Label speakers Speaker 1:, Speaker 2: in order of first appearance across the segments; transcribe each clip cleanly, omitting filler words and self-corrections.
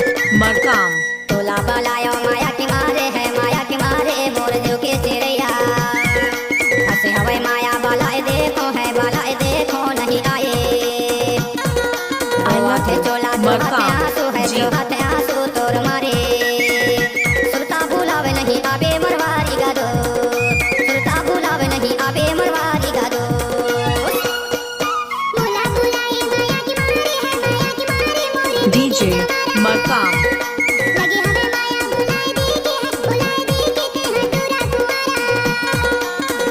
Speaker 1: मरकाम।
Speaker 2: तोला बलायो माया के मारे है, माया के मारे मोर जो के चिड़ैया। हंसे हवे माया बालाए देखो है, बालाए देखो नहीं आए। थे चोला जो हाथे आंसू है, जो हाथे आंसू तोर मारे। सुरता बुलावे नहीं आवे मरवारी गादो, सुरता बुलावे नहीं आवे मरवारी गादो।
Speaker 3: बोला बुलाए माया के मारे है, माया के मारे मोर
Speaker 1: डीजे मरकाम।
Speaker 3: लगे हमें माया बुलाए देखे है, बुलाए देखे ते हटूरा तुम्हारा।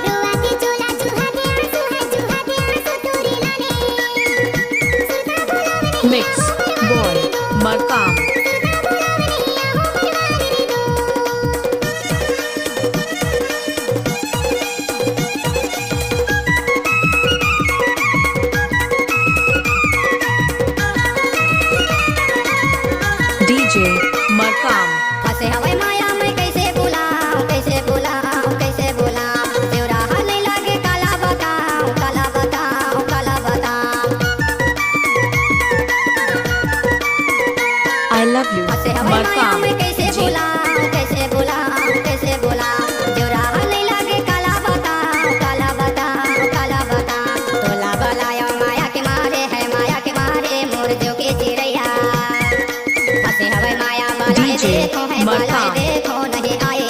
Speaker 3: रोआते चोला जो हाथे आंसू है, जो हाथे आंसू तोरे लाने। सुरता बुलावे नहीं
Speaker 1: mix boy Markam. DJ Markam.
Speaker 2: हंसे हवे माया मैं कैसे बुलाऊं, कैसे बुलाऊं, कैसे बुलाऊं। तेरा हाल नहीं लागे काला बताऊं, काला बताऊं, काला बताऊं।
Speaker 1: आई लव यू
Speaker 2: हंसे हवे माया
Speaker 1: मरकाम
Speaker 2: मैं कैसे
Speaker 1: जी।
Speaker 2: बुलाऊं, कैसे बुलाऊं, कैसे बुलाऊं। तेरा हाल नहीं लागे काला बताऊं, काला बताऊं, काला बताऊं। तोला बलायो माया के मारे है, माया के मारे मोर जो के चिड़ैया। हंसे हवे माया बालाए
Speaker 1: डीजे
Speaker 2: देखो है, बालाए
Speaker 1: मरकाम।
Speaker 2: देखो नहीं आए।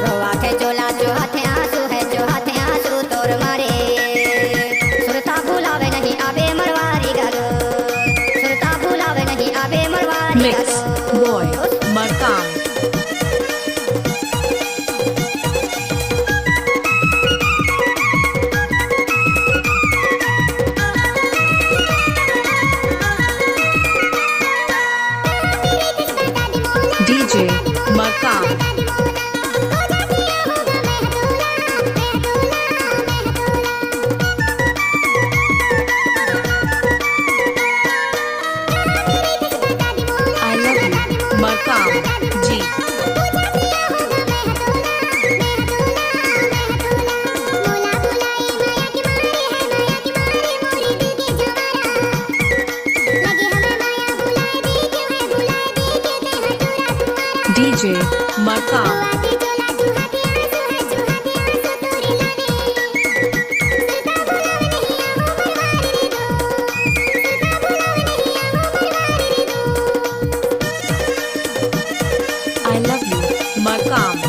Speaker 2: रोआ थे चोला जो हाथे आंसू है, जो हाथे आंसू तोर मारे। सुरता बुलावे नहीं आवे मरवारी गालो, सुरता बुलावे नहीं आवे मरवारी
Speaker 1: मिक्स
Speaker 2: गालो।
Speaker 1: Boy Markam. DJ Markam. I love you Markam ji. DJ Markam. I love you Markam.